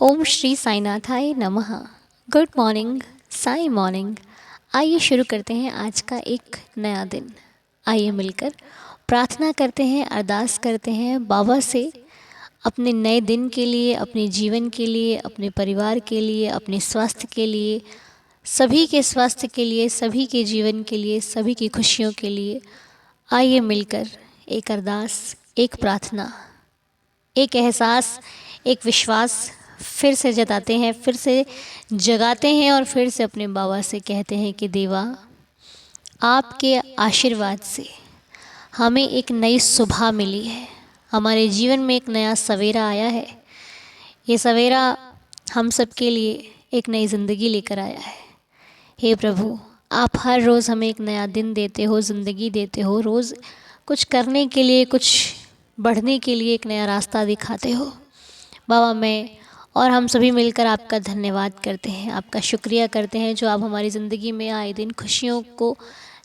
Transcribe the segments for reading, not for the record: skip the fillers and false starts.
ओम श्री साईनाथाय नमः। Good morning, Sai morning. आइए शुरू करते हैं आज का एक नया दिन। आइए मिलकर प्रार्थना करते हैं, अरदास करते हैं बाबा से अपने नए दिन के लिए, अपने जीवन के लिए, अपने परिवार के लिए, अपने स्वास्थ्य के लिए, सभी के स्वास्थ्य के लिए, सभी के जीवन के लिए, सभी की खुशियों के लिए। आइए मिलकर एक अरदास, एक प्रार्थना, एक एहसास, एक विश्वास फिर से जताते हैं, फिर से जगाते हैं और फिर से अपने बाबा से कहते हैं कि देवा, आपके आशीर्वाद से हमें एक नई सुबह मिली है, हमारे जीवन में एक नया सवेरा आया है। ये सवेरा हम सब के लिए एक नई ज़िंदगी लेकर आया है। हे प्रभु, आप हर रोज़ हमें एक नया दिन देते हो, ज़िंदगी देते हो, रोज़ कुछ करने के लिए, कुछ बढ़ने के लिए एक नया रास्ता दिखाते हो। बाबा, मैं और हम सभी मिलकर आपका धन्यवाद करते हैं, आपका शुक्रिया करते हैं जो आप हमारी ज़िंदगी में आए दिन खुशियों को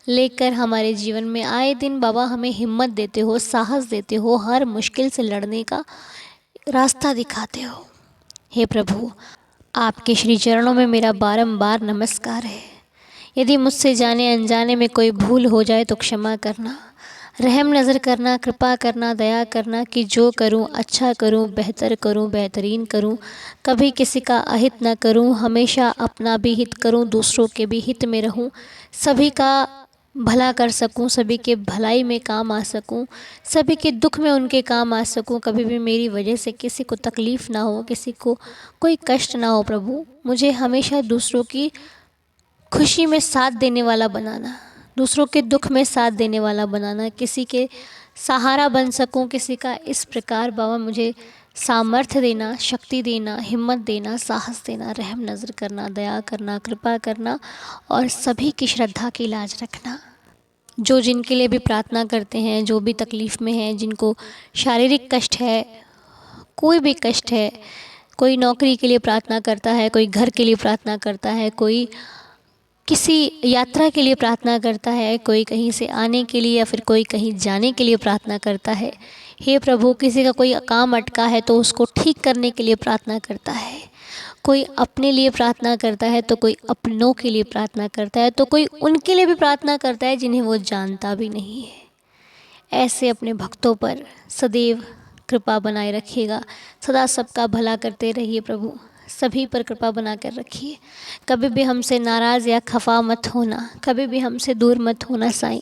लेकर हमारे जीवन में आए दिन बाबा हमें हिम्मत देते हो, साहस देते हो, हर मुश्किल से लड़ने का रास्ता दिखाते हो। हे प्रभु, आपके श्री चरणों में मेरा बारंबार नमस्कार है। यदि मुझसे जाने अनजाने में कोई भूल हो जाए तो क्षमा करना, रहम नज़र करना, कृपा करना, दया करना कि जो करूं अच्छा करूं, बेहतर करूं, बेहतरीन करूं, कभी किसी का अहित न करूं, हमेशा अपना भी हित करूं, दूसरों के भी हित में रहूं, सभी का भला कर सकूं, सभी के भलाई में काम आ सकूं, सभी के दुख में उनके काम आ सकूं, कभी भी मेरी वजह से किसी को तकलीफ़ ना हो, किसी को कोई कष्ट ना हो। प्रभु, मुझे हमेशा दूसरों की खुशी में साथ देने वाला बनाना, दूसरों के दुख में साथ देने वाला बनाना, किसी के सहारा बन सकूं, किसी का इस प्रकार बाबा मुझे सामर्थ्य देना, शक्ति देना, हिम्मत देना, साहस देना, रहम नज़र करना, दया करना, कृपा करना और सभी की श्रद्धा की लाज रखना। जो जिनके लिए भी प्रार्थना करते हैं, जो भी तकलीफ़ में हैं, जिनको शारीरिक कष्ट है, कोई भी कष्ट है, कोई नौकरी के लिए प्रार्थना करता है, कोई घर के लिए प्रार्थना करता है, कोई किसी यात्रा के लिए प्रार्थना करता है, कोई कहीं से आने के लिए या फिर कोई कहीं जाने के लिए प्रार्थना करता है। हे प्रभु, किसी का कोई काम अटका है तो उसको ठीक करने के लिए प्रार्थना करता है, कोई अपने लिए प्रार्थना करता है तो कोई अपनों के लिए प्रार्थना करता है, तो कोई उनके लिए भी प्रार्थना करता है जिन्हें वो जानता भी नहीं है। ऐसे अपने भक्तों पर सदैव कृपा बनाए रखिएगा, सदा सबका भला करते रहिए प्रभु, सभी पर कृपा बना कर रखिए। कभी भी हमसे नाराज़ या खफा मत होना, कभी भी हमसे दूर मत होना साईं।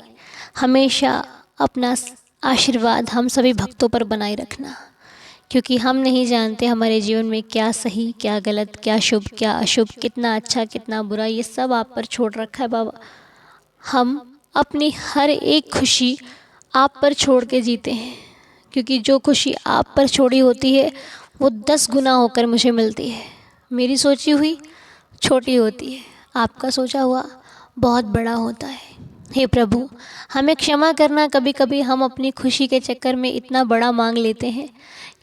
हमेशा अपना आशीर्वाद हम सभी भक्तों पर बनाए रखना, क्योंकि हम नहीं जानते हमारे जीवन में क्या सही, क्या गलत, क्या शुभ, क्या अशुभ, कितना अच्छा, कितना बुरा, ये सब आप पर छोड़ रखा है बाबा। हम अपनी हर एक खुशी आप पर छोड़ के जीते हैं, क्योंकि जो खुशी आप पर छोड़ी होती है वो 10 गुना होकर मुझे मिलती है। मेरी सोची हुई छोटी होती है, आपका सोचा हुआ बहुत बड़ा होता है। हे प्रभु, हमें क्षमा करना, कभी कभी हम अपनी खुशी के चक्कर में इतना बड़ा मांग लेते हैं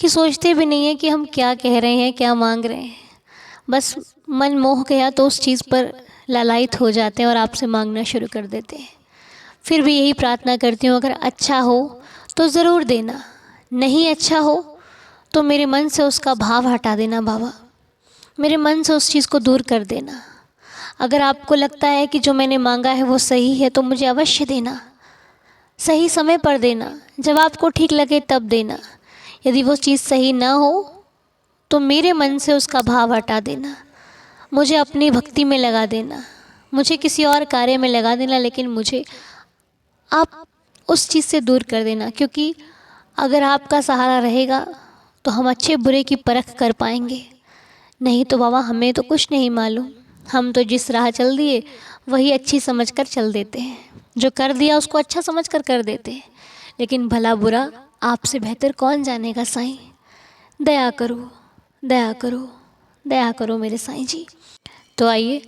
कि सोचते भी नहीं हैं कि हम क्या कह रहे हैं, क्या मांग रहे हैं। बस मन मोह गया तो उस चीज़ पर लालायित हो जाते हैं और आपसे मांगना शुरू कर देते हैं। फिर भी यही प्रार्थना करती हूँ, अगर अच्छा हो तो ज़रूर देना, नहीं अच्छा हो तो मेरे मन से उसका भाव हटा देना बाबा, मेरे मन से उस चीज़ को दूर कर देना। अगर आपको लगता है कि जो मैंने मांगा है वो सही है तो मुझे अवश्य देना, सही समय पर देना, जब आपको ठीक लगे तब देना। यदि वो चीज़ सही ना हो तो मेरे मन से उसका भाव हटा देना, मुझे अपनी भक्ति में लगा देना, मुझे किसी और कार्य में लगा देना, लेकिन मुझे आप उस चीज़ से दूर कर देना। क्योंकि अगर आपका सहारा रहेगा तो हम अच्छे बुरे की परख कर पाएंगे, नहीं तो बाबा हमें तो कुछ नहीं मालूम। हम तो जिस राह चल दिए वही अच्छी समझकर चल देते हैं, जो कर दिया उसको अच्छा समझकर कर देते हैं, लेकिन भला बुरा आपसे बेहतर कौन जानेगा साईं। दया करो, दया करो, दया करो मेरे साईं जी। तो आइए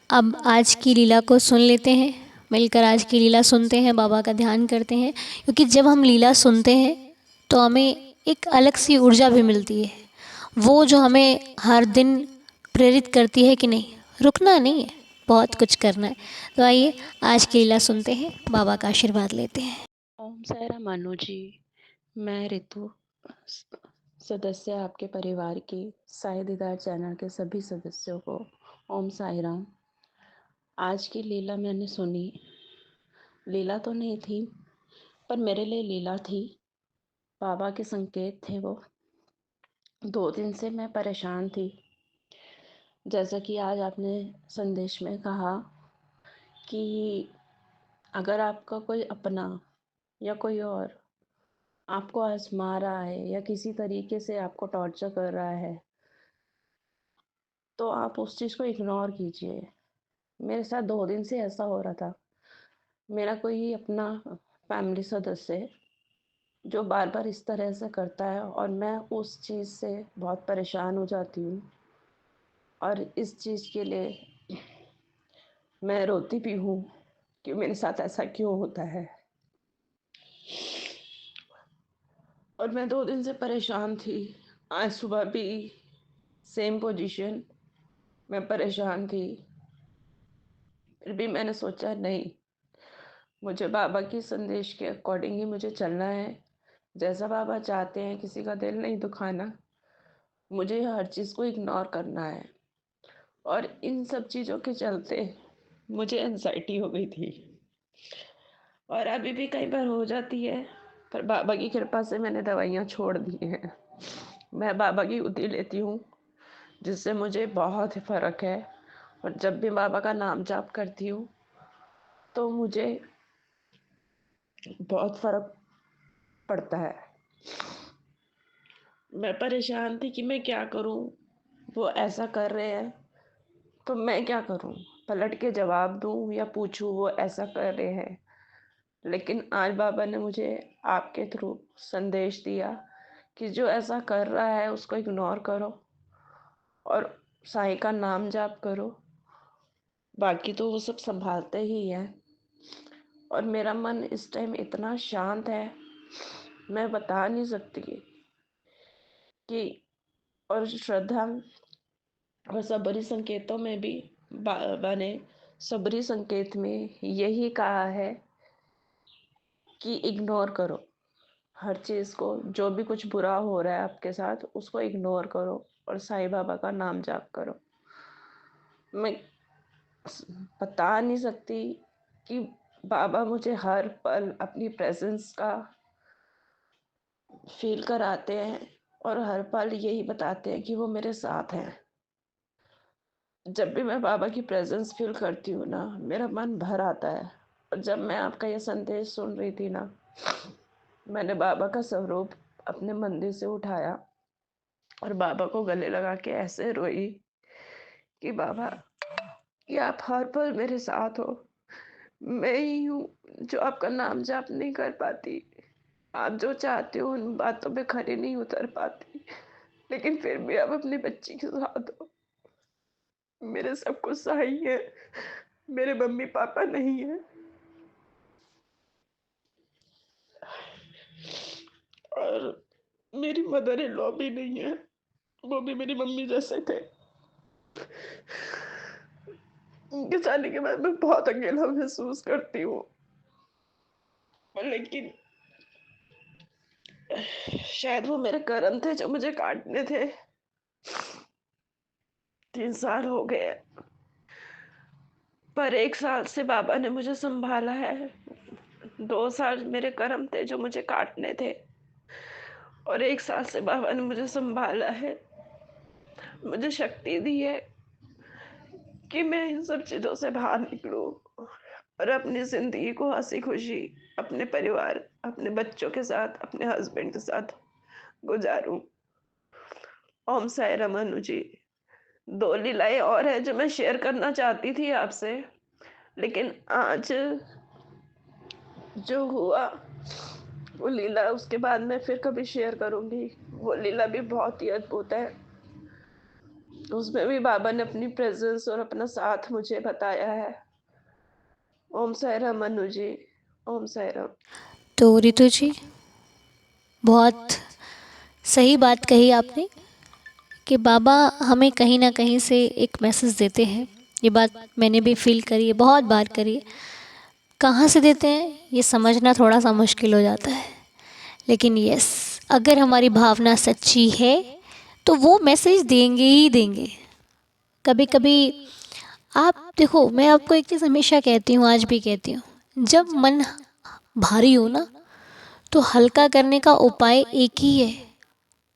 अब आज की लीला को सुन लेते हैं, मिलकर आज की लीला सुनते हैं, बाबा का ध्यान करते हैं। क्योंकि जब हम लीला सुनते हैं तो हमें एक अलग सी ऊर्जा भी मिलती है, वो जो हमें हर दिन प्रेरित करती है कि नहीं, रुकना नहीं है, बहुत कुछ करना है। तो आइए आज की लीला सुनते हैं, बाबा का आशीर्वाद लेते हैं। ओम साई राम मानो जी। मैं रितु सदस्य आपके परिवार की साई दीदार चैनल के सभी सदस्यों को ओम साई राम। आज की लीला मैंने सुनी। लीला तो नहीं थी, पर मेरे लिए लीला थी। बाबा के संकेत थे वो। 2 दिन से मैं परेशान थी। जैसा कि आज आपने संदेश में कहा कि अगर आपका कोई अपना या कोई और आपको आजमा रहा है या किसी तरीके से आपको टॉर्चर कर रहा है, तो आप उस चीज़ को इग्नोर कीजिए। मेरे साथ 2 दिन से ऐसा हो रहा था। मेरा कोई अपना फैमिली सदस्य जो बार बार इस तरह से करता है, और मैं उस चीज़ से बहुत परेशान हो जाती हूँ, और इस चीज़ के लिए मैं रोती भी हूँ कि मेरे साथ ऐसा क्यों होता है। और मैं 2 दिन से परेशान थी। आज सुबह भी सेम पोजीशन, मैं परेशान थी। फिर भी मैंने सोचा नहीं, मुझे बाबा की संदेश के अकॉर्डिंग ही मुझे चलना है। जैसा बाबा चाहते हैं, किसी का दिल नहीं दुखाना, मुझे हर चीज़ को इग्नोर करना है। और इन सब चीज़ों के चलते मुझे एंजाइटी हो गई थी, और अभी भी कई बार हो जाती है, पर बाबा की कृपा से मैंने दवाइयाँ छोड़ दी हैं। मैं बाबा की उदी लेती हूँ, जिससे मुझे बहुत ही फ़र्क है। और जब भी बाबा का नाम जाप करती हूँ तो मुझे बहुत फ़र्क पड़ता है। मैं परेशान थी कि मैं क्या करूं। वो ऐसा कर रहे हैं तो मैं क्या करूं? पलट के जवाब दूं या पूछूं वो ऐसा कर रहे हैं? लेकिन आज बाबा ने मुझे आपके थ्रू संदेश दिया कि जो ऐसा कर रहा है उसको इग्नोर करो और साईं का नाम जाप करो। बाकी तो वो सब संभालते ही हैं। और मेरा मन इस टाइम इतना शांत है, मैं बता नहीं सकती कि। और श्रद्धा और सबरी संकेतों में भी बाबा ने सबरी संकेत में यही कहा है कि इग्नोर करो हर चीज़ को। जो भी कुछ बुरा हो रहा है आपके साथ, उसको इग्नोर करो और साईं बाबा का नाम जाप करो। मैं बता नहीं सकती कि बाबा मुझे हर पल अपनी प्रेजेंस का फील कराते हैं, और हर पल यही बताते हैं कि वो मेरे साथ हैं। जब भी मैं बाबा की प्रेजेंस फील करती हूँ ना, मेरा मन भर आता है। और जब मैं आपका ये संदेश सुन रही थी ना, मैंने बाबा का स्वरूप अपने मंदिर से उठाया और बाबा को गले लगा के ऐसे रोई कि बाबा, कि आप हर पल मेरे साथ हो। मैं ही हूँ जो आपका नाम जाप नहीं कर पाती। आप जो चाहते हो उन बातों पे खरी नहीं उतर पाती, लेकिन फिर भी आप अपनी बच्ची के साथ हो। मेरे सब कुछ सही है, मेरे मम्मी पापा नहीं है। और मेरी मदर इन लॉ भी नहीं है, वो भी मेरी मम्मी जैसे थे। उनके जाने के बाद मैं बहुत अकेला महसूस करती हूँ। लेकिन शायद वो मेरे कर्म थे जो मुझे काटने थे। 3 साल हो गए, पर 1 साल से बाबा ने मुझे संभाला है। 2 साल मेरे कर्म थे जो मुझे काटने थे, और 1 साल से बाबा ने मुझे संभाला है, मुझे शक्ति दी है कि मैं इन सब चीज़ों से बाहर निकलूं और अपनी ज़िंदगी को हंसी खुशी अपने परिवार, अपने बच्चों के साथ, अपने हस्बैंड के साथ गुजारूं। ओम साई राम अनु जी। 2 लीलाएं और है जो मैं शेयर करना चाहती थी आपसे, लेकिन आज जो हुआ वो लीला उसके बाद मैं फिर कभी शेयर करूंगी। वो लीला भी बहुत ही अद्भुत है। उसमें भी बाबा ने अपनी प्रेजेंस और अपना साथ मुझे बताया है। ओम साई राम अनु जी। ओम साई राम। तो रितु जी, बहुत सही बात कही आपने कि बाबा हमें कहीं ना कहीं से एक मैसेज देते हैं। ये बात मैंने भी फील करी है, बहुत बार करी है। कहाँ से देते हैं ये समझना थोड़ा सा मुश्किल हो जाता है, लेकिन यस, अगर हमारी भावना सच्ची है तो वो मैसेज देंगे ही देंगे। कभी कभी आप देखो, मैं आपको एक चीज़ हमेशा कहती हूँ, आज भी कहती हूँ, जब मन भारी हो ना तो हल्का करने का उपाय एक ही है,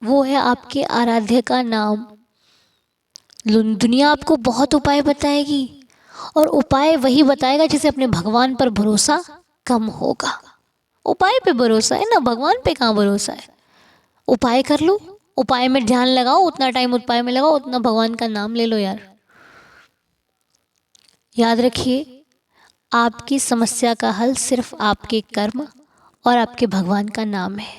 वो है आपके आराध्य का नाम। दुनिया आपको बहुत उपाय बताएगी और उपाय वही बताएगा जिसे अपने भगवान पर भरोसा कम होगा। उपाय पे भरोसा है ना, भगवान पे कहाँ भरोसा है। उपाय कर लो, उपाय में ध्यान लगाओ, उतना टाइम उपाय में लगाओ, उतना भगवान का नाम ले लो यार। याद रखिए, आपकी समस्या का हल सिर्फ आपके कर्म और आपके भगवान का नाम है।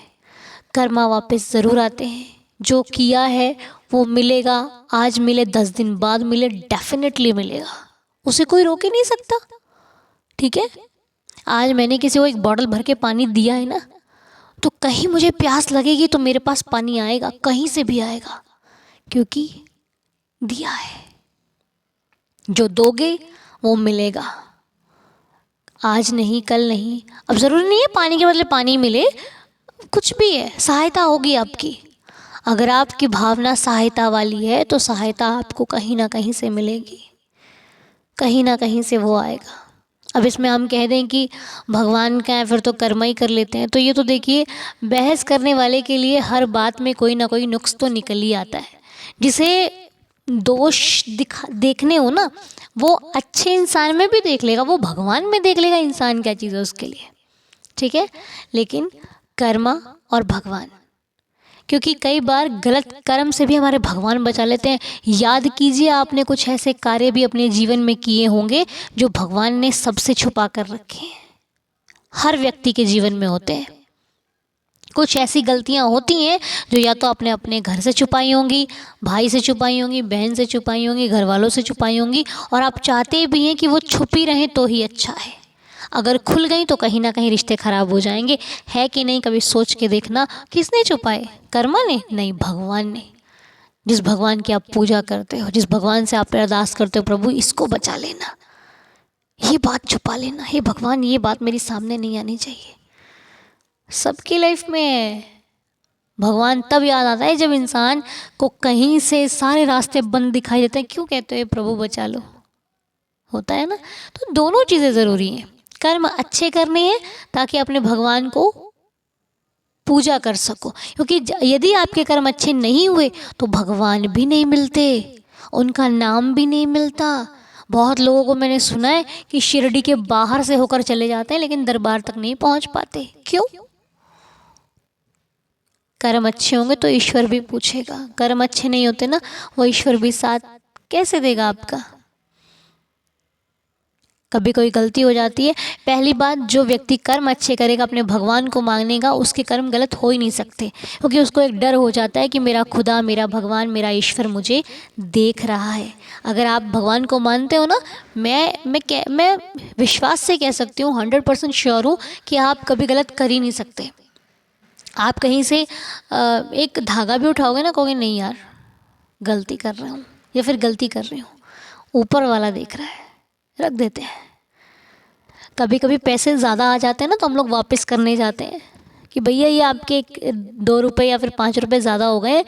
कर्मा वापस ज़रूर आते हैं, जो किया है वो मिलेगा, आज मिले 10 दिन बाद मिले, डेफिनेटली मिलेगा, उसे कोई रोक ही नहीं सकता। ठीक है, आज मैंने किसी को एक बॉटल भर के पानी दिया है ना, तो कहीं मुझे प्यास लगेगी तो मेरे पास पानी आएगा, कहीं से भी आएगा, क्योंकि दिया है। जो दोगे वो मिलेगा, आज नहीं कल नहीं। अब ज़रूरी नहीं है पानी के बदले पानी मिले, कुछ भी है, सहायता होगी आपकी। अगर आपकी भावना सहायता वाली है तो सहायता आपको कहीं ना कहीं से मिलेगी, कहीं ना कहीं से वो आएगा। अब इसमें हम कह दें कि भगवान का है फिर तो कर्म ही कर लेते हैं, तो ये तो देखिए, बहस करने वाले के लिए हर बात में कोई ना कोई नुक्स तो निकल ही आता है। जिसे दोष देखने हो ना, वो अच्छे इंसान में भी देख लेगा, वो भगवान में देख लेगा इंसान क्या चीज़ है उसके लिए। ठीक है, लेकिन कर्मा और भगवान, क्योंकि कई बार गलत कर्म से भी हमारे भगवान बचा लेते हैं। याद कीजिए, आपने कुछ ऐसे कार्य भी अपने जीवन में किए होंगे जो भगवान ने सबसे छुपा कर रखे हैं। हर व्यक्ति के जीवन में होते हैं। कुछ ऐसी गलतियां होती हैं जो या तो आपने अपने घर से छुपाई होंगी, भाई से छुपाई होंगी, बहन से छुपाई होंगी, घर वालों से छुपाई होंगी, और आप चाहते भी हैं कि वो छुपी रहें तो ही अच्छा है। अगर खुल गई तो कहीं ना कहीं रिश्ते खराब हो जाएंगे, है कि नहीं? कभी सोच के देखना, किसने छुपाए? कर्मा ने? नहीं, भगवान ने। जिस भगवान की आप पूजा करते हो, जिस भगवान से आप अरदास करते हो, प्रभु इसको बचा लेना, ये बात छुपा लेना, हे भगवान ये बात मेरी सामने नहीं आनी चाहिए। सबकी लाइफ में भगवान तब याद आता है जब इंसान को कहीं से सारे रास्ते बंद दिखाई देते हैं। क्यों कहते हैं प्रभु बचा लो, होता है ना। तो दोनों चीज़ें ज़रूरी हैं। कर्म अच्छे करने हैं ताकि अपने भगवान को पूजा कर सको, क्योंकि यदि आपके कर्म अच्छे नहीं हुए तो भगवान भी नहीं मिलते, उनका नाम भी नहीं मिलता। बहुत लोगों को मैंने सुना है कि शिरडी के बाहर से होकर चले जाते हैं लेकिन दरबार तक नहीं पहुंच पाते। क्यों? कर्म अच्छे होंगे तो ईश्वर भी पूछेगा, कर्म अच्छे नहीं होते ना, वो ईश्वर भी साथ कैसे देगा आपका। कभी कोई गलती हो जाती है, पहली बात, जो व्यक्ति कर्म अच्छे करेगा अपने भगवान को मांगनेगा, उसके कर्म गलत हो ही नहीं सकते, क्योंकि उसको एक डर हो जाता है कि मेरा खुदा, मेरा भगवान, मेरा ईश्वर मुझे देख रहा है। अगर आप भगवान को मानते हो ना, मैं विश्वास से कह सकती हूँ, 100% श्योर हूँ कि आप कभी गलत कर ही नहीं सकते। आप कहीं से एक धागा भी उठाओगे ना, कहोगे नहीं यार गलती कर रहा हूँ या फिर गलती कर रही हूँ, ऊपर वाला देख रहा है, रख देते हैं। कभी कभी पैसे ज़्यादा आ जाते हैं ना, तो हम लोग वापस करने जाते हैं कि भैया ये आपके 2 रुपये या फिर 5 रुपये ज़्यादा हो गए,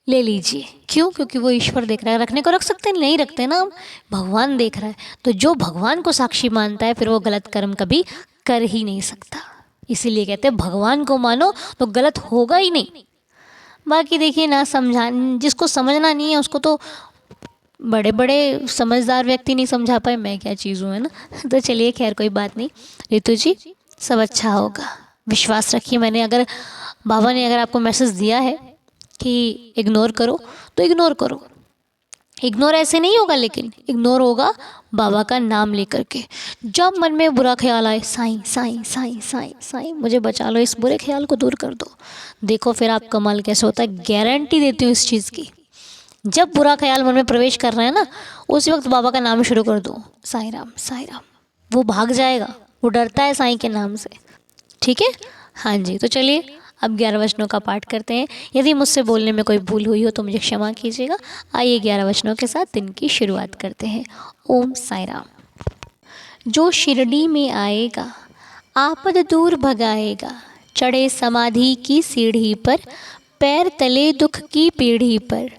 ले लीजिए। क्यों? क्योंकि वो ईश्वर देख रहा है। रखने को रख सकते हैं, नहीं रखते ना हम, भगवान देख रहा है। तो जो भगवान को साक्षी मानता है फिर वो गलत कर्म कभी कर ही नहीं सकता। इसीलिए कहते हैं भगवान को मानो तो गलत होगा ही नहीं। बाकी देखिए ना, जिसको समझना नहीं है उसको तो बड़े बड़े समझदार व्यक्ति नहीं समझा पाए, मैं क्या चीज़ हूँ, है ना। तो चलिए खैर कोई बात नहीं, रितु जी सब अच्छा होगा, विश्वास रखिए। बाबा ने अगर आपको मैसेज दिया है कि इग्नोर करो तो इग्नोर करो। इग्नोर ऐसे नहीं होगा, लेकिन इग्नोर होगा बाबा का नाम लेकर के। जब मन में बुरा ख्याल आए, साईं साईं साईं साईं साईं मुझे बचा लो, इस बुरे ख्याल को दूर कर दो। देखो फिर आप कमाल कैसे होता है, गारंटी देती हूँ इस चीज़ की। जब बुरा ख्याल मन में प्रवेश कर रहा है ना, उसी वक्त बाबा का नाम शुरू कर दो, साईं राम साईं राम, वो भाग जाएगा, वो डरता है साईं के नाम से। ठीक है, हाँ जी। तो चलिए अब 11 वचनों का पाठ करते हैं। यदि मुझसे बोलने में कोई भूल हुई हो तो मुझे क्षमा कीजिएगा। आइए 11 वचनों के साथ दिन की शुरुआत करते हैं। ओम साईं राम। जो शिरडी में आएगा, आपद दूर भगाएगा, चढ़े समाधि की सीढ़ी पर, पैर तले दुख की पीढ़ी पर।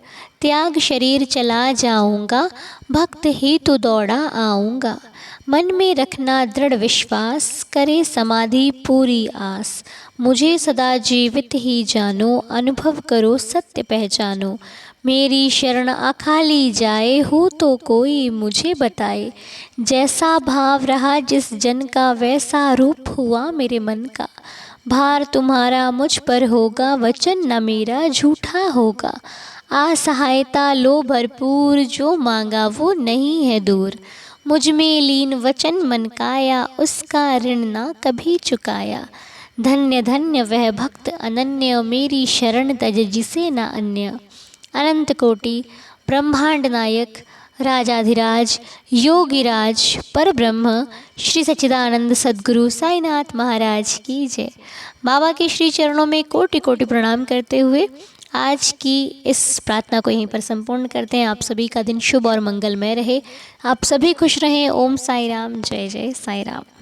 त्याग शरीर चला जाऊंगा, भक्त ही तो दौड़ा आऊंगा। मन में रखना दृढ़ विश्वास, करे समाधि पूरी आस। मुझे सदा जीवित ही जानो, अनुभव करो सत्य पहचानो। मेरी शरण अखाली जाए, हो तो कोई मुझे बताए। जैसा भाव रहा जिस जन का, वैसा रूप हुआ मेरे मन का। भार तुम्हारा मुझ पर होगा, वचन न मेरा झूठा होगा। असहायता लो भरपूर, जो मांगा वो नहीं है दूर। मुझ में लीन वचन मन काया, उसका ऋण ना कभी चुकाया। धन्य धन्य वह भक्त अनन्य, मेरी शरण तज जिसे न अन्य। अनंत कोटि ब्रह्मांड नायक राजाधिराज योगिराज परब्रह्म श्री सच्चिदानंद सद्गुरु साईनाथ महाराज की जय। बाबा के श्री चरणों में कोटि कोटि प्रणाम करते हुए आज की इस प्रार्थना को यहीं पर संपूर्ण करते हैं। आप सभी का दिन शुभ और मंगलमय रहे। आप सभी खुश रहें। ओम साई राम, जय जय साई राम।